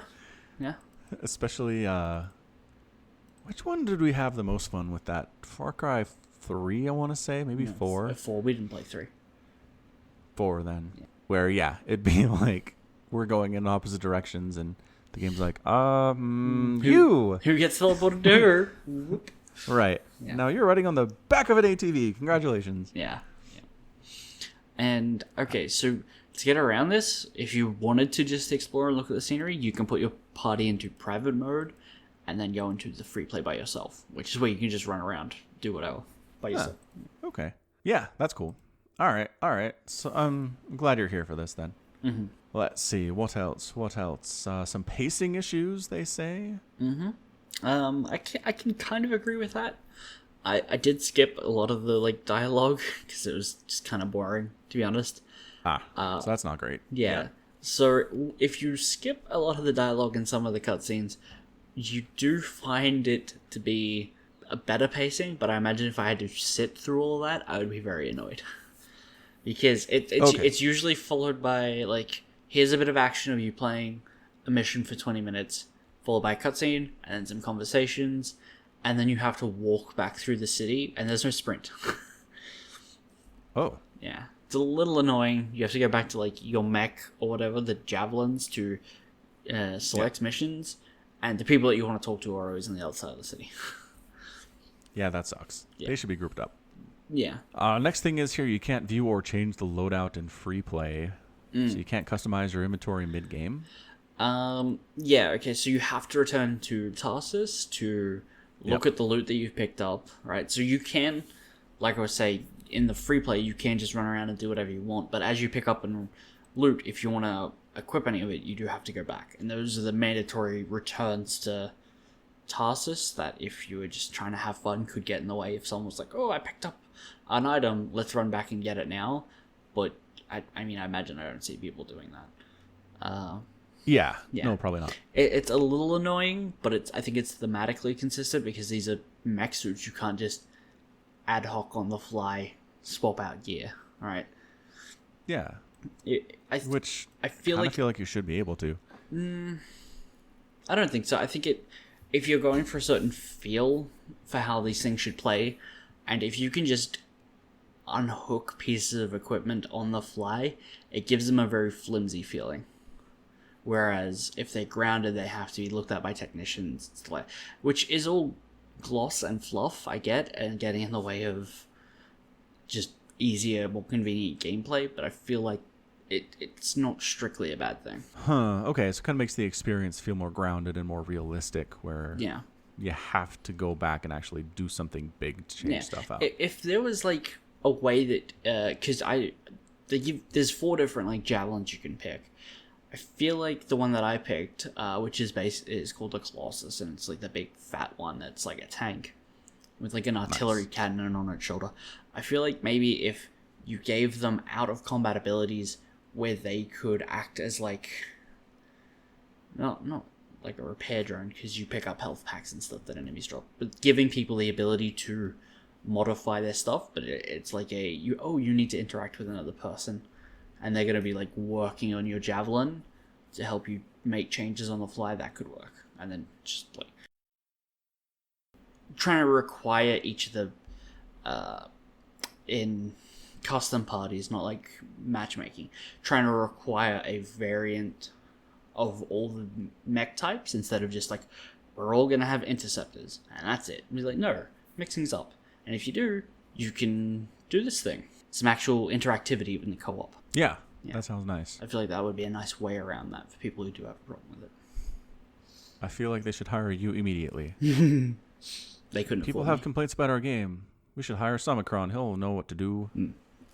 Especially, which one did we have the most fun with that? Far Cry 3, I want to say? Maybe 4? 4. We didn't play 3. 4 then. Yeah. Where, it'd be like, we're going in opposite directions and the game's like, you! Who gets teleported to her? Right. Yeah. Now you're riding on the back of an ATV. Congratulations. Yeah. And, okay, so to get around this, if you wanted to just explore and look at the scenery, you can put your party into private mode and then go into the free play by yourself, which is where you can just run around, do whatever by yourself. Okay. Yeah, that's cool. All right. So I'm glad you're here for this then. Mm-hmm. Let's see. What else? Some pacing issues, they say. Mm-hmm. I can kind of agree with that. I did skip a lot of the like dialogue because it was just kind of boring, to be honest. So that's not great. Yeah. So if you skip a lot of the dialogue in some of the cutscenes, you do find it to be a better pacing. But I imagine if I had to sit through all that, I would be very annoyed because it's usually followed by like, here's a bit of action of you playing a mission for 20 minutes, followed by a cutscene and then some conversations, and then you have to walk back through the city, and there's no sprint. Oh. Yeah. It's a little annoying. You have to go back to like your mech or whatever, the javelins, to select missions, and the people that you want to talk to are always on the other side of the city. Yeah, that sucks. Yeah. They should be grouped up. Yeah. Next thing is here, you can't view or change the loadout in free play. So you can't customize your inventory mid-game? Yeah, okay, so you have to return to Tarsus to look at the loot that you've picked up, right? So you can, like I was saying, in the free play, you can just run around and do whatever you want, but as you pick up and loot, if you want to equip any of it, you do have to go back. And those are the mandatory returns to Tarsus that, if you were just trying to have fun, could get in the way if someone was like, oh, I picked up an item, let's run back and get it now. But I imagine I don't see people doing that. Yeah. No, probably not. It's a little annoying, but I think it's thematically consistent because these are mech suits. You can't just ad hoc on the fly swap out gear, right? Yeah. I feel like you should be able to. I don't think so. I think if you're going for a certain feel for how these things should play, and if you can just unhook pieces of equipment on the fly, it gives them a very flimsy feeling. Whereas if they're grounded, they have to be looked at by technicians, which is all gloss and fluff, I get, and getting in the way of just easier, more convenient gameplay, but I feel like it's not strictly a bad thing. Okay, so it kind of makes the experience feel more grounded and more realistic, where you have to go back and actually do something big to change stuff out. If there was like a way that, because there's 4 different like javelins you can pick. I feel like the one that I picked, which is called a Colossus, and it's like the big fat one that's like a tank with like an artillery cannon on its shoulder. I feel like maybe if you gave them out of combat abilities where they could act as like not like a repair drone, because you pick up health packs and stuff that enemies drop, but giving people the ability to modify their stuff, but it's like you need to interact with another person, and they're going to be like working on your javelin to help you make changes on the fly, that could work. And then just like trying to require each of the in custom parties, not like matchmaking, trying to require a variant of all the mech types instead of just like, we're all going to have interceptors and that's it. Be like, no, mix things up. And if you do, you can do this thing. Some actual interactivity in the co-op. Yeah, that sounds nice. I feel like that would be a nice way around that for people who do have a problem with it. I feel like they should hire you immediately. They couldn't. People have complaints about our game. We should hire Summicron. He'll know what to do.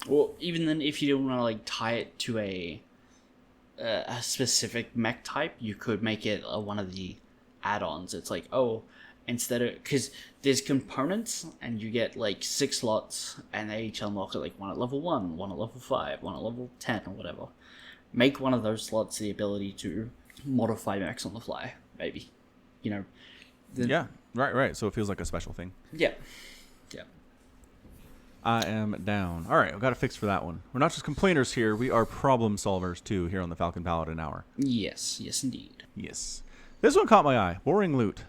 Well, even then, if you don't want to like tie it to a specific mech type, you could make it one of the add-ons. It's like, instead of, because there's components and you get like 6 slots and they each unlock it, like one at level 1, one at level 5, one at level 10 or whatever. Make one of those slots the ability to modify mechs on the fly, maybe. Right. So it feels like a special thing. Yeah. I am down. All right, I've got a fix for that one. We're not just complainers here. We are problem solvers, too, here on the Falcon Paladin Hour. Yes, indeed. Yes. This one caught my eye. Boring loot.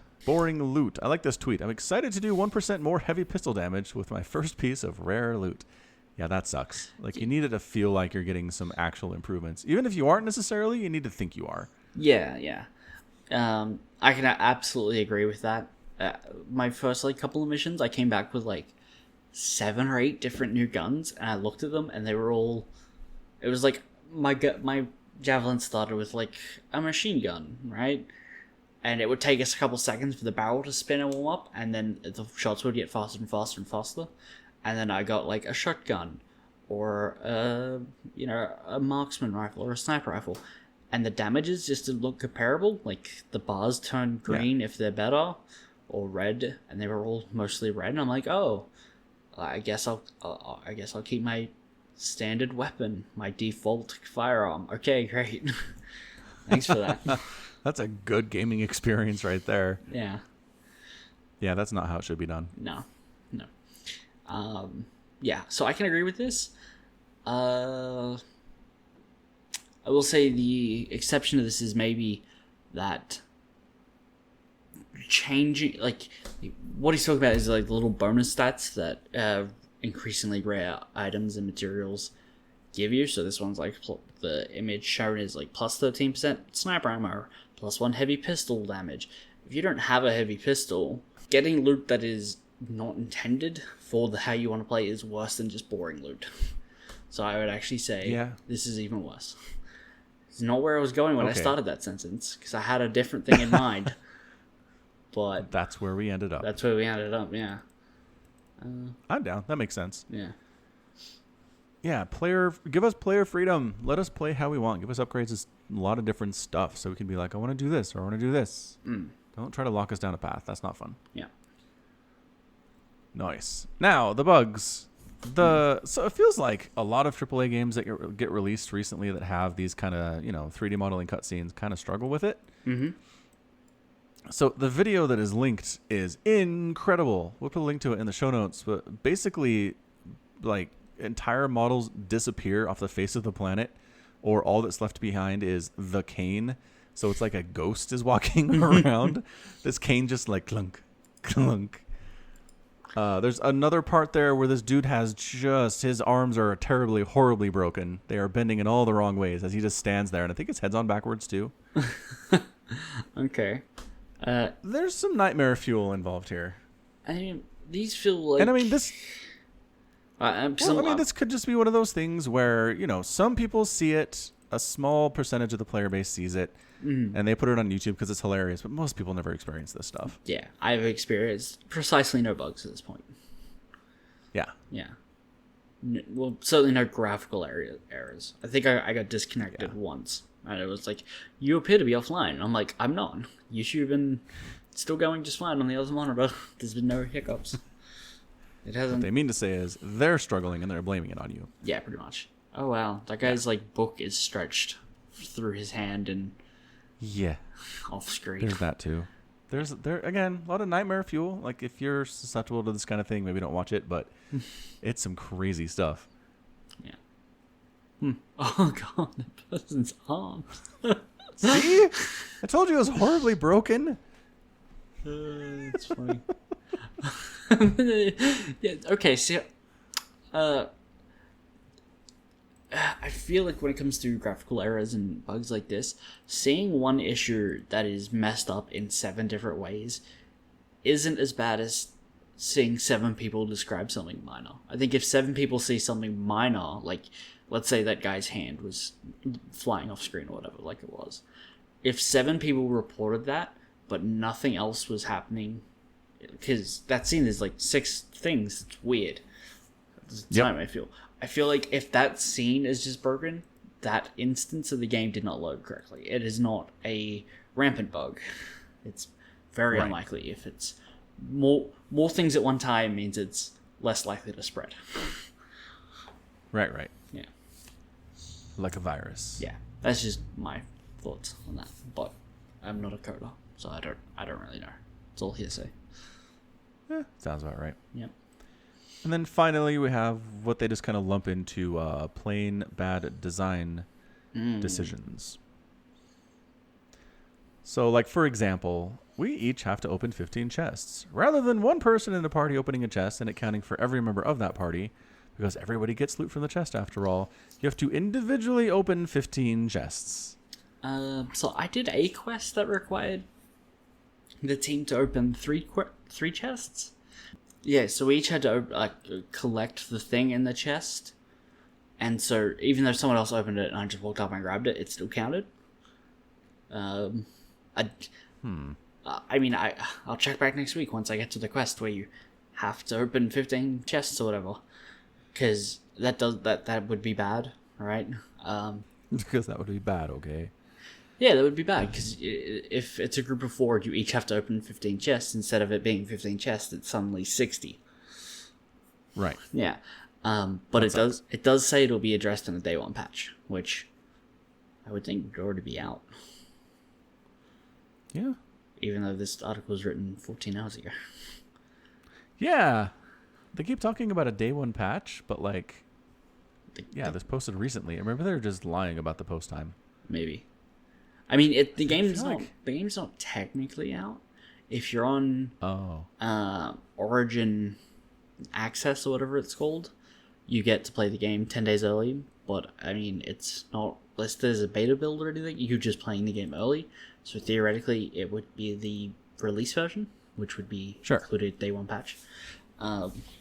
I like this tweet. I'm excited to do 1% more heavy pistol damage with my first piece of rare loot. Yeah, that sucks. Like, you need it to feel like you're getting some actual improvements. Even if you aren't necessarily, you need to think you are. Yeah. I can absolutely agree with that. My first, couple of missions, I came back with, 7 or 8 different new guns, and I looked at them, and they were all... It was, my javelin started with like a machine gun, right? And it would take us a couple seconds for the barrel to spin and warm up, and then the shots would get faster and faster and faster. And then I got like a shotgun, or a marksman rifle or a sniper rifle, and the damages just didn't look comparable. Like the bars turned green if they're better, or red, and they were all mostly red. And I'm like, oh, I guess I'll keep my standard weapon, my default firearm. Okay, great. Thanks for that. That's a good gaming experience right there. Yeah. Yeah, that's not how it should be done. No. Yeah, so I can agree with this. I will say the exception to this is maybe that changing, like, what he's talking about is like the little bonus stats that increasingly rare items and materials give you. So this one's like the image shown is like plus 13% sniper ammo, plus 1 heavy pistol damage. If you don't have a heavy pistol, getting loot that is not intended for how you want to play is worse than just boring loot. So I would actually say this is even worse. It's not where I was going when I started that sentence, because I had a different thing in mind. But that's where we ended up. Yeah. I'm down. That makes sense. Yeah. Yeah, give us player freedom. Let us play how we want. Give us upgrades to a lot of different stuff, so we can be like, I want to do this, or I want to do this. Don't try to lock us down a path. That's not fun. Yeah. Nice. Now, the bugs. So it feels like a lot of AAA games that get released recently that have these kind of, 3D modeling cutscenes kind of struggle with it. Mm-hmm. So the video that is linked is incredible. We'll put a link to it in the show notes. But basically, like, entire models disappear off the face of the planet, or all that's left behind is the cane. So it's like a ghost is walking around. This cane just like clunk, clunk. There's another part there where this dude has his arms are terribly, horribly broken. They are bending in all the wrong ways as he just stands there. And I think his head's on backwards too. Okay. There's some nightmare fuel involved here. I mean, these feel like... And I mean, this... this could just be one of those things where, some people see it, a small percentage of the player base sees it, and they put it on YouTube because it's hilarious, but most people never experience this stuff. Yeah, I've experienced precisely no bugs at this point. Yeah. Yeah. Well, certainly no graphical errors. I think I got disconnected once, and it was like, you appear to be offline. And I'm like, I'm not. You should have been still going just fine on the other monitor. There's been no hiccups. It hasn't. What they mean to say is they're struggling and they're blaming it on you. Yeah, pretty much. Oh wow, that guy's like book is stretched through his hand and off screen. There's that too. There again, a lot of nightmare fuel. Like if you're susceptible to this kind of thing, maybe don't watch it, but it's some crazy stuff. Yeah. Oh god, that person's arms. See? I told you it was horribly broken. It's funny. Yeah, okay, so I feel like when it comes to graphical errors and bugs like this, seeing one issue that is messed up in 7 different ways isn't as bad as seeing 7 people describe something minor. I think if 7 people see something minor, like let's say that guy's hand was flying off screen or whatever, like it was, if 7 people reported that but nothing else was happening, because that scene is like 6 things, it's weird. That's the time I feel like if that scene is just broken, that instance of the game did not load correctly. It is not a rampant bug. It's very unlikely. If it's more things at one time, means it's less likely to spread. Right. Yeah. Like a virus. Yeah. That's just my thoughts on that. But I'm not a coder, so I don't really know. It's all hearsay. Sounds about right. Yep. And then finally, we have what they just kind of lump into plain bad design decisions. So, like, for example, we each have to open 15 chests. Rather than one person in the party opening a chest and it counting for every member of that party, because everybody gets loot from the chest after all, you have to individually open 15 chests. So I did a quest that required the team to open 3 chests. Yeah, so we each had to collect the thing in the chest, And so even though someone else opened it and I just walked up and grabbed it, it still counted. I'll check back next week once I get to the quest where you have to open 15 chests or whatever, because that would be bad, right? Because that would be bad. Okay. Yeah, that would be bad, because if it's a group of 4, you each have to open 15 chests. Instead of it being 15 chests, it's suddenly 60. Right. Yeah. But it does say it'll be addressed in the day 1 patch, which I would think would already be out. Yeah. Even though this article was written 14 hours ago. Yeah. They keep talking about a day 1 patch, but like, this posted recently. I remember they were just lying about the post time. Maybe. I mean, the game's not technically out. If you're on Origin Access or whatever it's called, you get to play the game 10 days early. But I mean, it's not listed as a beta build or anything. You're just playing the game early. So theoretically, it would be the release version, which would be included day 1 patch.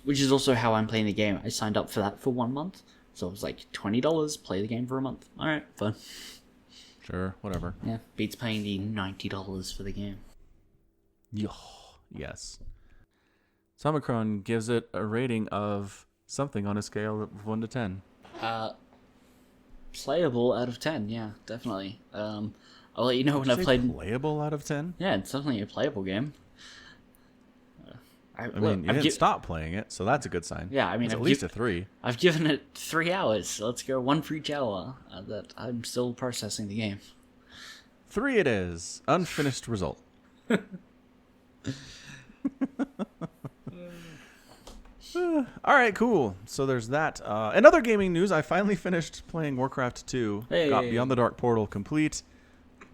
Which is also how I'm playing the game. I signed up for that for 1 month. So it was like $20, play the game for a month. Alright, fine. Sure, whatever. Yeah, beats paying the $90 for the game. Yes. Somicron gives it a rating of something on a scale of 1 to 10. Playable out of 10, yeah, definitely. I'll let you know when I've played. Playable out of 10? Yeah, it's definitely a playable game. I mean, you didn't stop playing it, so that's a good sign. Yeah, I mean, it's at least a 3. I've given it 3 hours. So let's go 1 for each hour. That I'm still processing the game. 3 it is. Unfinished result. All right, cool. So there's that. In other gaming news, I finally finished playing Warcraft 2. Hey. Got Beyond the Dark Portal complete.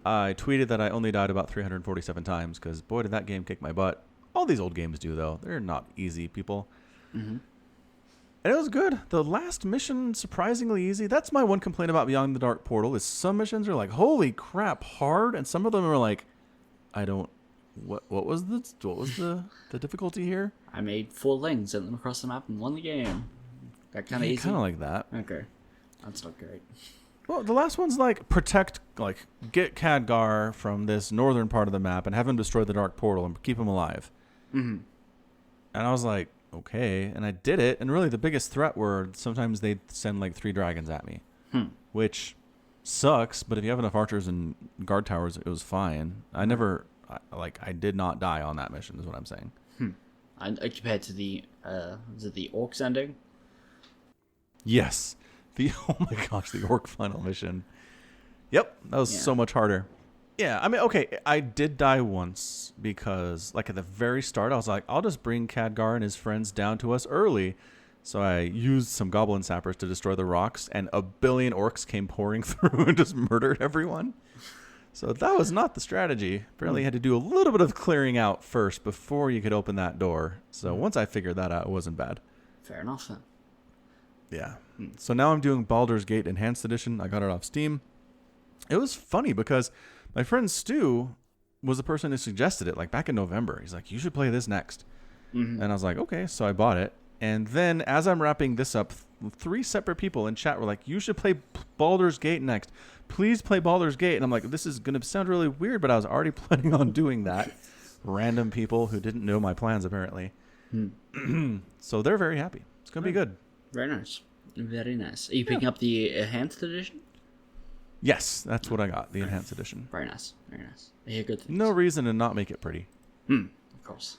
I tweeted that I only died about 347 times because, boy, did that game kick my butt. All these old games do, though. They're not easy, people. Mm-hmm. And it was good. The last mission, surprisingly easy. That's my one complaint about Beyond the Dark Portal, is some missions are like, holy crap, hard, and some of them are like, I don't... What was the difficulty here? I made 4 lanes, sent them across the map, and won the game. That kind of easy? Kind of like that. Okay. That's not great. Well, the last one's like, get Khadgar from this northern part of the map and have him destroy the Dark Portal and keep him alive. Mm-hmm. And I was like, okay. And I did it. And really the biggest threat were sometimes they'd send like 3 dragons at me, which sucks. But if you have enough archers and guard towers, it was fine. I did not die on that mission is what I'm saying. And compared to the orcs ending? Yes. Oh my gosh, the orc final mission. Yep, that was so much harder. Yeah, I mean, okay, I did die once because, like, at the very start, I was like, I'll just bring Khadgar and his friends down to us early. So I used some goblin sappers to destroy the rocks, and a billion orcs came pouring through and just murdered everyone. So that was not the strategy. Apparently, you had to do a little bit of clearing out first before you could open that door. So once I figured that out, it wasn't bad. Fair enough, then. Yeah. So now I'm doing Baldur's Gate Enhanced Edition. I got it off Steam. It was funny because my friend Stu was the person who suggested it, like back in November. He's like, you should play this next. Mm-hmm. And I was like, okay. So I bought it. And then as I'm wrapping this up, 3 separate people in chat were like, you should play Baldur's Gate next. Please play Baldur's Gate. And I'm like, this is going to sound really weird, but I was already planning on doing that. Random people who didn't know my plans, apparently. So they're very happy. It's going to be good. Very nice. Very nice. Are you picking up the Enhanced Edition? Yes, that's what I got, the Enhanced Edition. Very nice. Very nice. I hear good things. No reason to not make it pretty. Of course.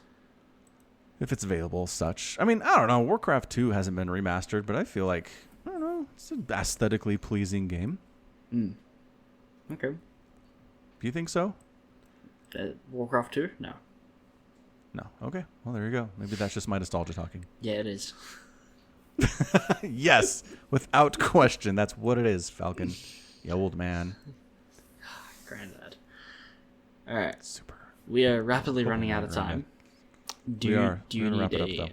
If it's available, such. I mean, I don't know. Warcraft 2 hasn't been remastered, but I feel like, I don't know, it's an aesthetically pleasing game. Okay. Do you think so? Warcraft 2? No. No. Okay. Well, there you go. Maybe that's just my nostalgia talking. Yeah, it is. Yes, without question. That's what it is, Falcon. You old man. Granddad. All right. Super. We are rapidly running out of time. Do you need a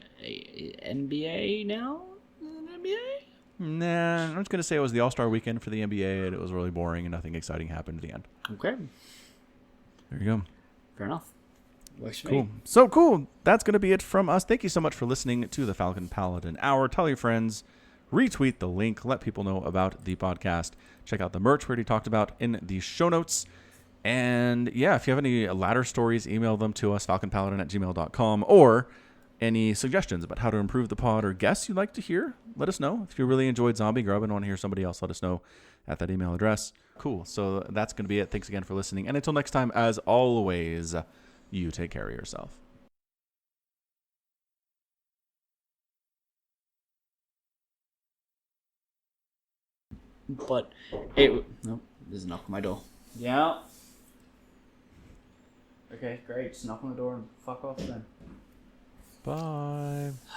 NBA now? An NBA? Nah, I'm just going to say it was the All-Star weekend for the NBA, and it was really boring, and nothing exciting happened at the end. Okay. There you go. Fair enough. Works for Cool. me. So cool. That's going to be it from us. Thank you so much for listening to the Falcon Paladin Hour. Tell your friends, retweet the link, let people know about the podcast. Check out the merch we already talked about in the show notes. And yeah, if you have any ladder stories, email them to us, falconpaladin@gmail.com, or any suggestions about how to improve the pod or guests you'd like to hear, let us know. If you really enjoyed Zombie Grub and want to hear somebody else, let us know at that email address. Cool. So that's going to be it. Thanks again for listening. And until next time, as always, you take care of yourself. But it... Nope, there's a knock on my door. Yeah. Okay, great. Just knock on the door and fuck off then. Bye.